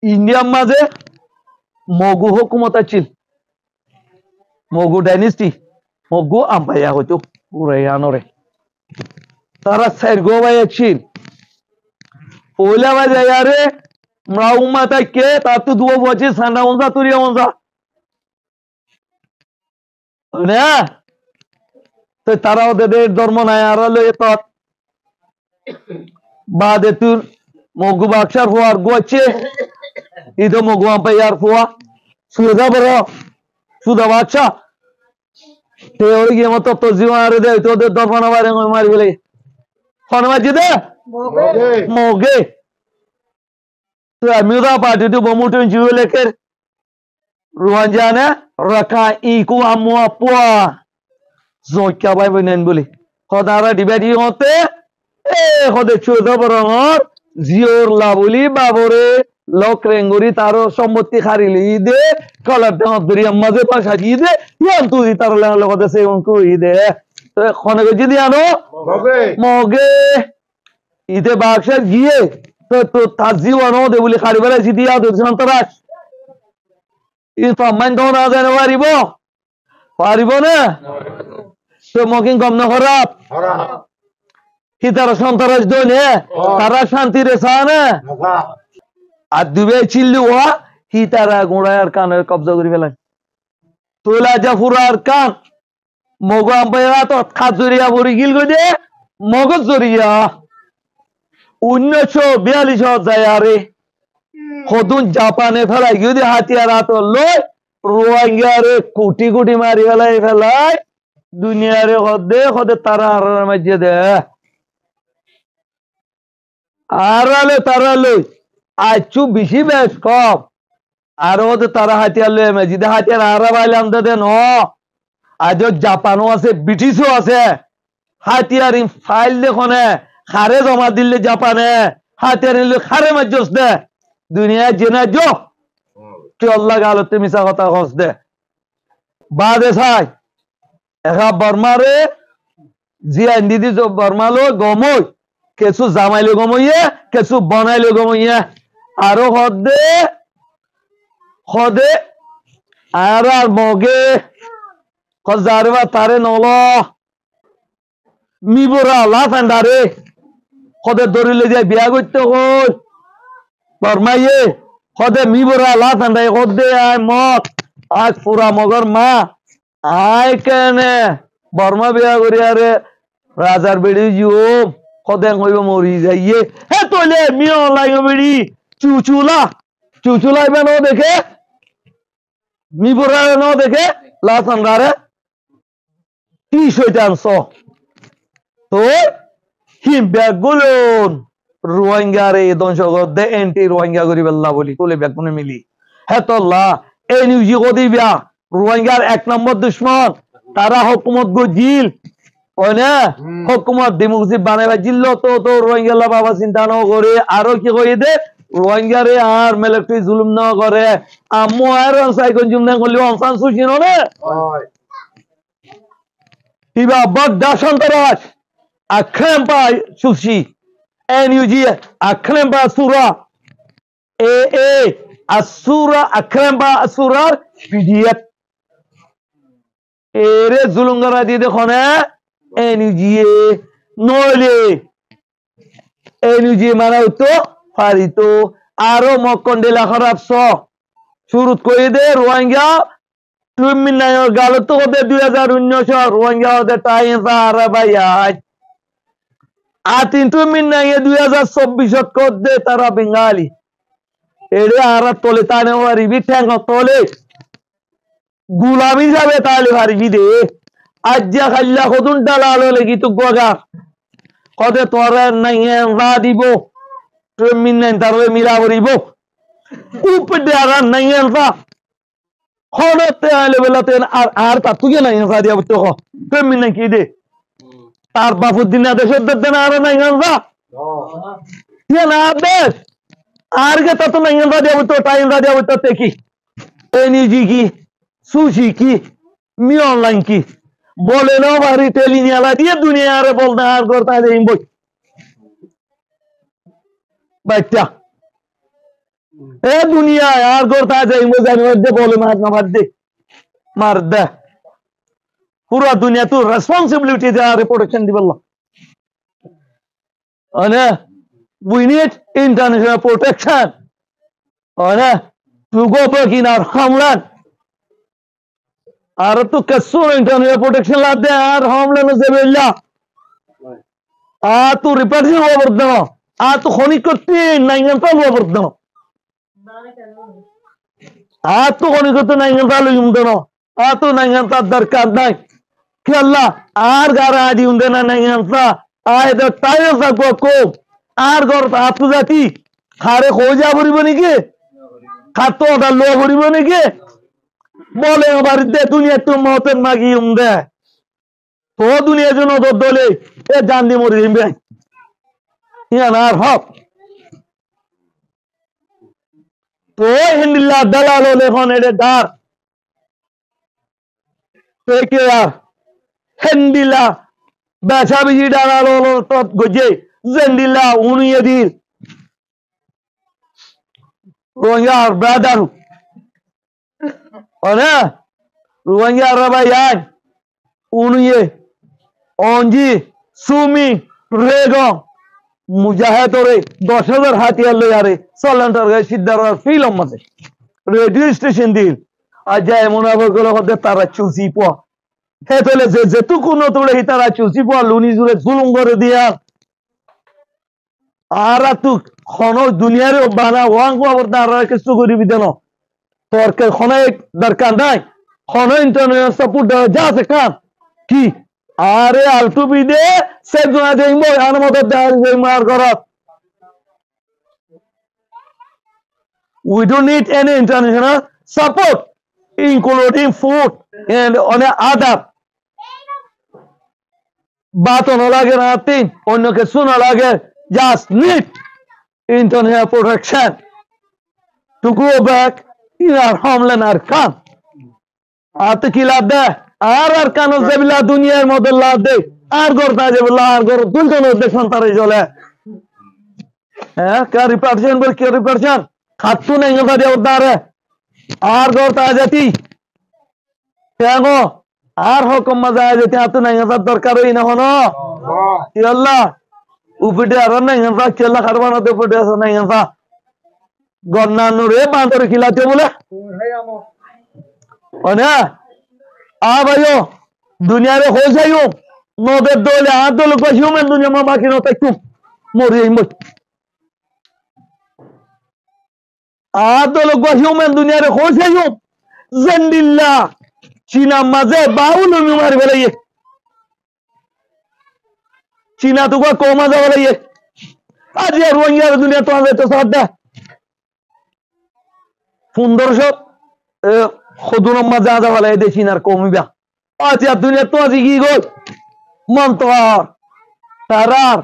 ইন্ডিয়ার মাঝে মগু হুকুমত আছিল মগু ডাইনেস্টি মগু আম্পায়া হইতো পুরাইয়ানরে তারা সাইরগো ভাই আছিল ওইলা ভাই যায়ারে মরাউমা তাইকে তার তো দুয়া বছর সান্ডা মনসা তুরিয়া মনসা না তো তারা ওদের ধর্ম নাই আর লয়ে তত বাদে তুর মগু বাক্সার হওয়ার গোছে ইদো মগু আম্পায়ার হওয়া সুদা বড় সুদা বাচ্চা তে ওই গিয়ে মতো তো জীবন দে তোদের ধর্ম না বাইরে মারি বলে ফনমাজি দে মোগে তো আমিও পার্টি তো বমুটন জিও লেখের রুহান জানে রাখা ইকু আমু আপুয়া জোকা ভাই বনেন বলি খদারা ডিবেটি হতে এ খদে চোদা বরঙর জিওর লাবলি বাবরে লক রেঙ্গুরি তারো সম্পত্তি খারিলি দে কলার দেহ দরি মাঝে পাশা দি দে ইয়ান তুই তার লগতে সে অঙ্কু দে তো খনে যদি আনো মগে ইতে বাক্সার গিয়ে তো তার জীবন দে বলি খারি বেলাইছি দিয়া তো সন্তরাস ই সম্মান তো না জানে পারিব না তো মকিং কম না খারাপ কি তারা সন্তরাস দনে তারা শান্তি রে সানে আর দুবে চিল্লু হওয়া হি তারা গোড়ায় আর কানের কবজা করে ফেলায় তোলা জাফুর আর কান মগু আম্পায়া তো খাজুরিয়া ভরি গিল গো দে মগজ জরিয়া 1942 যায় আরে খদুন জাপানে ফেলাই যদি হাতিয়ার হাত লই রোহিঙ্গারে কোটি কোটি মারি ফেলাই দুনিয়ারে খদে তারা আর মাঝে দে আরালে তারা লই আচু বেশি বেশ কম আর ওদের তারা হাতিয়ার লই মেজিদে হাতিয়ার আরা বাইলাম দে ন আজ জাপানও আছে ব্রিটিশও আছে হাতিয়ার ফাইল দেখনে খারে জমা দিলে জাপানে হাতিয়ার নিলে খারে মাজ্জস দে দুনিয়া জেনা জো কি আল্লাহ গালতে মিছা কথা কস দে বাদে ছাই একা বর্মারে জিয়া দিদি বর্মালো গমই কিছু জামাইলে গমইয়ে কিছু বনাইলে গমইয়ে আরো হদে আর মগে কজারবা তারে নল মিবরা লা ফান্ডারে হদে দরিলে যে বিয়া করতে হল বর্মাইয়ে হদে মিবরা লা ফান্ডাই হদে আয় মত আজ পুরা মগর মা আয় কেনে বর্মা বিয়া করি আরে রাজার বেড়ি জিও হদে হইব মরি যাইয়ে হে তোলে মিও লাগে বেড়ি চুচুলা ইবে ন দেখে মিবরা ন দেখে লা ফান্ডারে কি শয়তান স তো হিম ব্যাগুলন রোহিঙ্গারে দংশকদে এন্টি রোহিঙ্গা করি বেল্লা বলি তোলে ব্যাগুনে মিলি হে তোল্লা এই নিউজি কদি বিয়া রোহিঙ্গার 1 নম্বর দুশ্মন তারা হুকুমত গজিল ওই না হুকুমত ডিমুসিব বানাইবা জিল্ল তো রোহিঙ্গা বাবা চিন্তা ন করে আরো কি কই দে রোহিঙ্গারে আর মিলিটারি জুলুম ন করে আম্মু আর সাইকন জুমনা করলি অনসান সুচিনো না ইবা বড্ডা সন্তরাস আখ্রেম্পা সুশি এনইউজি আখ্রেম্পা সুরা এ আসুরা আখ্রেম্পা আসুরার পিডিএফ এরে জুলুঙ্গারা দিয়ে দেখো না এনইউজি নইলে এনইউজি মানে তো ফারিতো আরো মকন্ডেলা খারাপ শুরুত কই দে রোহিঙ্গা তুমি নাই গাল তো হবে 2019 রোহিঙ্গা ওদের টাইম সারা ভাই আর তুমি নাই 2024 কর দে তারা বেঙ্গালি এরে আর তোলে তানে পারিবি ঠ্যাং তোলে গুলামি যাবে তাহলে পারিবি দে আজ যা খাল্লা কদুন ডালালো লেগি তো গগা কদে তোরে নাই রা দিব তুমি নাই তারে মিলা করিব উপরে আর নাই রা হঠাৎ আইলে বেলাতে আর তা তুই নাই দিয়া বুঝতে তুমি নাই কি দে তার বাপুর দিন দেশের দেন আর নাই না দেশ আর গে তা তো নাই দিয়া বুঝতো টাইম দিয়া বুঝতো কি এনইজি কি সুশি কি মি অনলাইন কি বলে না বাড়ি টেলিনিয়ালা দিয়ে দুনিয়া আরে বল না আর করতে বই বাচ্চা এ দুনিয়ায় আর করতে যাই মোজানি মধ্যে বলে মার দে পুরা দুনিয়া তোর রেসপন্সিবিলিটি দেওয়ার প্রোটেকশন দিবে we need international protection to go back in our homeland আর তো কসু international protection লাদে আর homeland से बेला आ तो रिपेयरिंग हुआ बर्तन आ तो खनिक करती नहीं करता हुआ बर्तन आ तो खनिक करते नहीं करता लो युमदन आ तो नहीं करता दरकार नहीं कि अल्लाह आर गारा आदि युमदन नहीं करता आए तो टाइम सा को आर गौर आप तो जाती खारे खोजा बुरी बनी के खातो डालो बुरी बनी के बोले हमारी दे दुनिया तुम मौतें मागी युमदे तो दुनिया जो नो तो दोले ये जान दी मोरी जिम्बे ये नार हॉप तो हिंदिला दलालो ले होने दे दार तो क्या यार हिंदिला बैठा भी जी दलालो लो तो गुजे जिंदिला उन्हीं यदीर रोंयार ब्रदर और ना रोंयार रबायान उन्हीं অঞ্জি সুমি রেগম মুজাহিদরে 10,000 হাতিয়ার লয়ারে সল্লান্টার গায় সিদ্ধারার ফিল্ম মাঝে রেডিও স্টেশন দিল আজায় মুনাফিকগুলো হতে তারা চুসি প হে তোলে যে যেটুকু নতুলে হি তারা চুসি প লুনি জুরে জুলুম করে দিয়া আর তু খন দুনিয়ারে বানা ওয়াং ওয়ার দারা কিছু করিবি দেন তোর কে খন দরকার নাই খন ইন্টারনেট সাপোর্ট যা আছে কাম কি আরে আলটু বিদে সে গুনা দেইমো আন মত দাল দেইমো আর করত we don't need any international support including food and on other bato no lage nothing onno কিছু না লাগে just need international protection to go back in our homeland R come at কি লাভ দেয় আর কানো জেবিলা দুনিয়ার মধ্যে লাভ দে আর করতে জেবিলা আর কর দুটো মধ্যে সন্তারে চলে হ্যাঁ কা রিপার্টিশন বল কি রিপার্টিশন খাতু নাই কথা দিয়ে উদ্ধার আর করতে যেতি কেন আর হুকুম মজা যেতি আত নাই কথা দরকার হই না হনো ই আল্লাহ উপটে আর নাই কথা কেলা খারবানা তে উপটে আছে নাই কথা গন্নানু রে বান্দর খিলাতে বলে ওনা आ भाइयों दुनिया रे हो जाइयो नोदे दोले आ दोले को ह्यूमन दुनिया में बाकी नो तक तुम मोर ये मत आ दोले को ह्यूमन दुनिया रे हो जाइयो जंदिल्ला चीना मजे बाउल में मार बोले ये चीना तो को मजा बोले ये आज ये रोहिंग्या दुनिया तो आवे तो साथ दे सुंदर शो खुदुन मजा जा वाला दे चीनार कौमी ब्या आज या दुनिया तो आज की गोल मंतवार तारार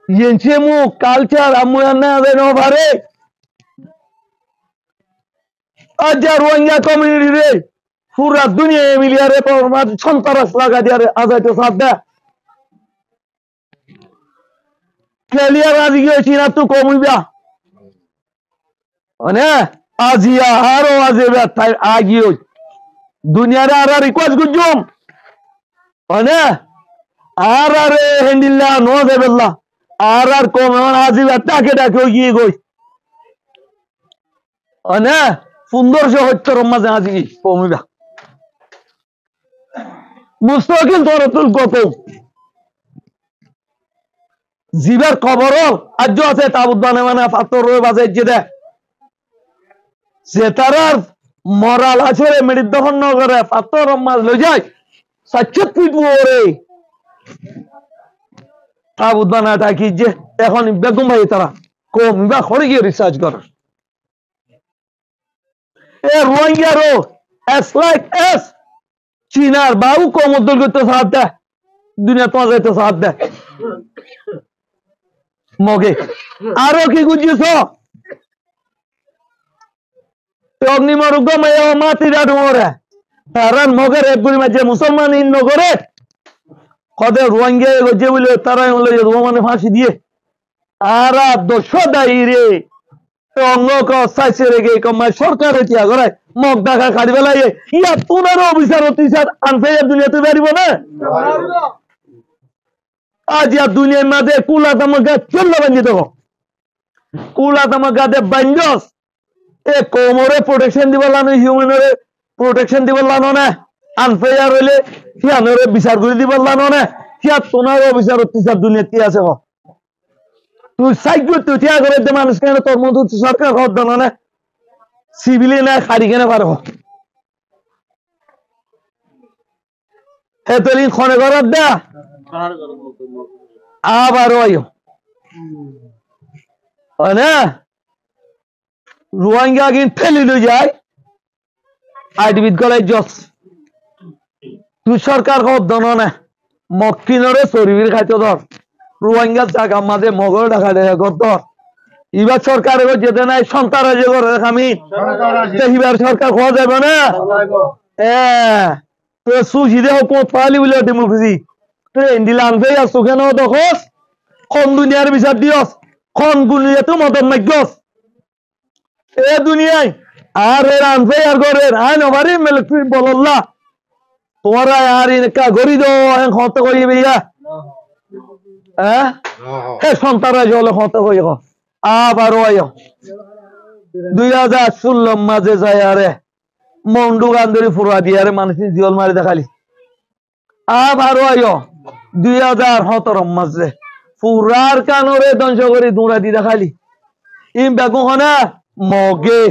येंचे मु कल्चर अमुयाना दे नो भारे आज या रोहिंग्या कम्युनिटी रे पूरा दुनिया मिलिया रे पर मार छंतरस लगा दिया रे आज तो साथ दे केलिया आज की चीना तो कौमी ब्या अने आजिया हारो आजे बैठाई आगियो दुनिया रे आरा रिक्वेस्ट गुजुम अने आरा रे हिंदिल्ला नो देबल्ला आरार को मन आजी बैठा के डाके गई गई अने सुंदर से হচ্ছে রমাজে আজি কমিবা মুস্তাকিল তরতুল কত জিবার খবর আজ আছে তাবুদানে মানে পাথর রয়ে বাজে যে সেতারার মরাল আছে রে মেডি দহন ন করে পাথর মাছ লই যায় 60 ফিট ওরে তাবুদানাটা কি যে এখন বেগম ভাই তারা কমিবা খড়ি গিয়ে রিসার্চ কর এ রোহিঙ্গারো এস লাইক এস চীনার বাউ কমদল করতে সাথ দেয় দুনিয়া তো যাইতে সাথ দেয় মগে আরো কি গুজিস অগ্নিমরুগ মায়া মাতিরা ডোরে তারান মগের একগুলি মাঝে মুসলমান ইন নগরে কদে রোহিঙ্গা গজে বলে তারা হলো রোমানে ফাঁসি দিয়ে আরা দোষ দাই রে অঙ্গ চাইছে রেগে কমায় সরকার এতিয়া করে মগ ডাকা কাটি পেলাই ইয়া তোমার অফিসার অফিসার আনফে দুনিয়াতে পারিব না আজ ইয়া দুনিয়ার মাঝে কুলা তামাকা চল্লা বান্ধি দেব কুলা তামাকা দে বান্ধস এ কোমরে প্রোটেকশন দিব লানো হিউম্যানরে প্রোটেকশন দিব লানো না আনফেয়ার হইলে হিয়ানরে বিচার করে দিব লানো না হিয়া তোমার অফিসার অফিসার দুনিয়াতে আছে তুই সাইড তুই টিয়া করে দে মানুষ কেন তোর মতো সরকার হদ দানো না সিভিলে না খাড়ি কেন পারবো এতদিন খনে করার দা আবার আইও না রোহিঙ্গা গিন ঠেলি লই যায় আইডিবিদ গলাই জস তুই সরকার হদ দানো না মক্কিনরে শরীর খাইতে ধর রোহিঙ্গা জায়গা মাঝে মগর ঢাকা দেখা করত এবার সরকার যেতে নাই সন্তারা যে করে আমি এবার সরকার খাওয়া যাবে না তো সুশিদে হোক পালি বলে ডেমোক্রেসি ট্রেন দিলে আনবে আসতো কেন দখস কোন দুনিয়ার বিচার দিয়স কোন দুনিয়া তো মদন মাইগস এ দুনিয়ায় আর এর আনবে আর করে আই নবারি মিলিটারি বলল্লা তোমারা আর ইনকা গরি দো খত করি ভাইয়া সন্তানরা জলে হতে হইব আবার 2016 মাঝে যায় আরে মন্ডু গান্ধী ফুরা দিয়ে আরে মানুষের জিওল মারি দেখালি আবার 2017 মাঝে ফুরার কানরে ধ্বংস করে দৌড়া দিয়ে দেখালি ইম বেগু হনা মগে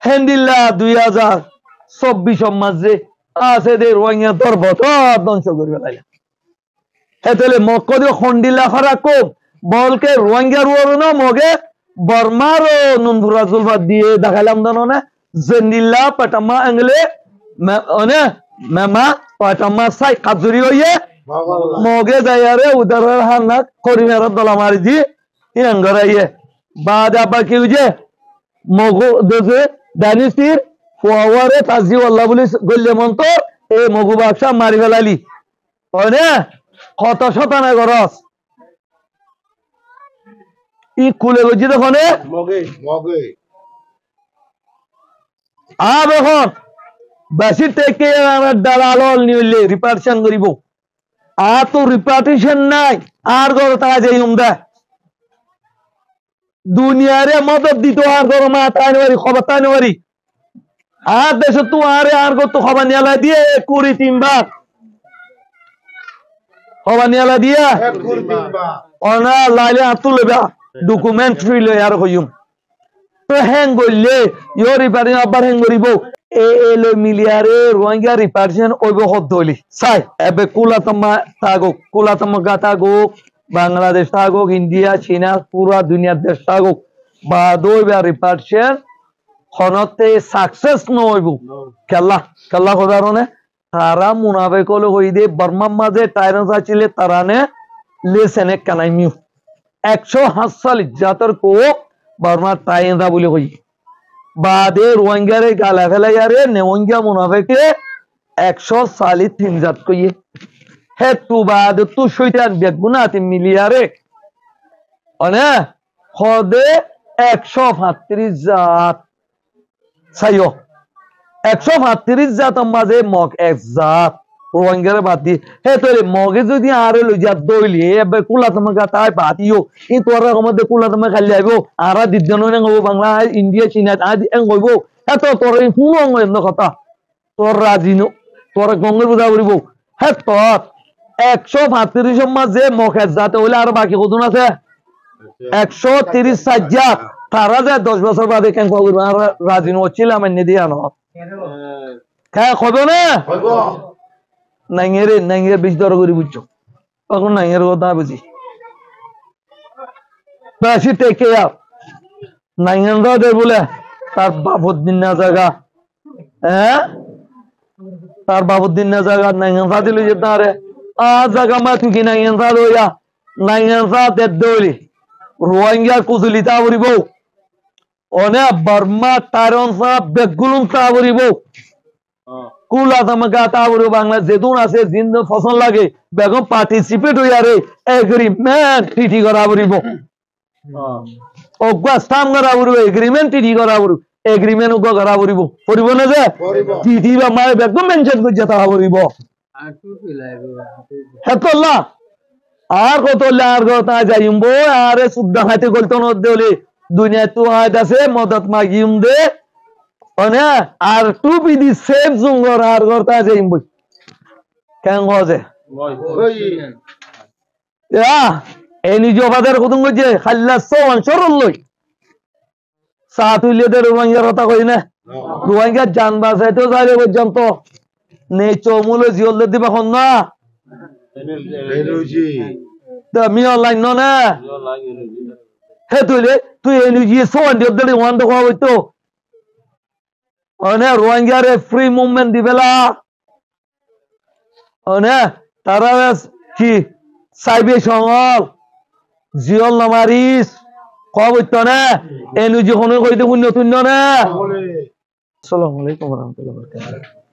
হেন্দিল্লা 2024 মাঝে আছে দে রোহিঙ্গা দরবত ধ্বংস করে ফেলাইলা হেতলে মক্কদি খন্ডিলা ফারাকো বলকে রোহিঙ্গা রুয়ারো মগে বর্মার নুনপুরা জুলফা দিয়ে দেখাইলাম জানো না জেন্দিল্লা পাটামা আঙ্গলে মানে মেমা পাটামা সাই কাজুরি হইয়ে মগে যাইয়ারে উদারের হান্না করিমের দলা মারি দি ইঙ্গরাইয়ে বাদ আবা কি যে মগো দজে দানিসির ফওয়ারে তাজি আল্লাহ বলি গল্লে মন্ত এ মগু বাক্সা মারি ফেলালি ওনে কত শতানা গরস ই কুলে গজি দেখুন আব এখন বেশি টেকে দালাল নিলে রিপার্টিশন করিব আর তো রিপার্টিশন নাই আর গর তা যাই উমদা দুনিয়ারে মদত দিত আর গর মা তাইনবারি খবর তাইনবারি আর দেশে তো আরে আর গর তো খবর নিয়ালা দিয়ে 23 বার খবর নিয়ালা দিয়া অনা লাইলে আতুলে বা ডকুমেন্টারি লই আর কইম তো হ্যাং গইলে ইও রিপার্টিশন আবার হ্যাং করিব এ এলো মিলিয়ারে রোহিঙ্গা রিপার্টিশন ওইব হদ্দলি সাই এবে কুলাতমা গাতাগো বাংলাদেশ থাকুক ইন্ডিয়া চীনা পুরা দুনিয়ার দেশ থাকুক বা দইবা রিপার্টিশন খনতে সাকসেস নইব খেলা খেলা খোদারনে তারা মুনাফেক হলে হই দে বর্মার মাঝে টাইরেন্স আছিলে তারানে লেসেনে কানাইমিউ 140 জাতর কো বর্মার টাইরেন্সা বলে হই বাদে রোহিঙ্গারে গালা ফেলাইয়ারে নেওঙ্গা মুনাফেকে 143 জাত কইয়ে হে তু বাদ তু শয়তান বেগুনা তে মিলিয়ারে অনে খদে 135 জাত সাইও 135 জাত মাঝে মগ এক জাত রোহিঙ্গারে বাতি হে তোরে মগে যদি আরে লই যা দইলি এবে কুলাতমা গাতাই বাতিও ই তোরা মধ্যে কুলাতমা খালি আইবো আরা দিজন না গো বাংলা ইন্ডিয়া চীনা আজ এং হইব হে তো তোর হুনো এন্ন কথা তোর রাজিনো তোর গঙ্গের বুঝা করিব হে তোর 135 মাঝে মগে জাত হইলে আর বাকি কতন আছে 130 জাত তারা যে 10 বছর বাদে কেন কইব আর রাজিনো ছিলাম এনে দিয়া ন কা কবে না কইব নাইঙ্গের বেশি দর করি বুঝছো তখন নাইঙ্গের কথা বুঝি বেশি টেকে নাইঙ্গের দে বলে তার বাবুদ্দিন না জায়গা হ্যাঁ তার বাবুদ্দিন না জায়গা নাইঙ্গের সাথে লই যেতে আরে আ জায়গা মা তুই কি নাইঙ্গের সাথে হইয়া নাইঙ্গের সাথে দৌড়ি রোহিঙ্গা কুজুলিতা বলিব অনে বর্মা টারনসা বেগুলুম তা বলিব কুলাতমা গাতা বড় বাংলা যেদুন আছে জিন্দ ফসল লাগে বেগম পার্টিসিপেট হইয়ারে এগ্রিমেন্ট ট্রিটি করা বলিব অগুয়া স্টাম্প করা পড়ব এগ্রিমেন্ট টিডি করা পড়ব এগ্রিমেন্ট উগ করা পড়ব পড়ব না যে টিডি বা মায়ে বেগম মেনশন করে যেতে পড়ব হেতল্লা আর কত আর কথা যাইমবো আরে সুদ্ধা হাতে গলতো নদে দুনিয়া তো হাত আছে মদত মাগিম দে অনে আর টুপি দি সেফ জুঙ্গর আর কথা যাইমবো কেন গজে এনি জবাদের কত গজে খাল্লা সোয়ান সরল লই সাতুইলে দে রোহিঙ্গার কথা কই না রোহিঙ্গা জান বাঁচাইতে যাইলে পর্যন্ত নেই চমুলে জিওল দিবা হন না মি অনলাইন না হে তুই এনুজি সোয়ান দিলে ওয়ান তো খাওয়া হইতো অনে রোহিঙ্গারে ফ্রি মুভমেন্ট দিবেলা অনে তারা কি সাইবে সঙ্গল জিওল নামারিস খাওয়া হইতো না এনুজি কোনো কইতে শূন্য শূন্য না আসসালামু আলাইকুম ওয়া রাহমাতুল্লাহি ওয়া বারাকাতুহু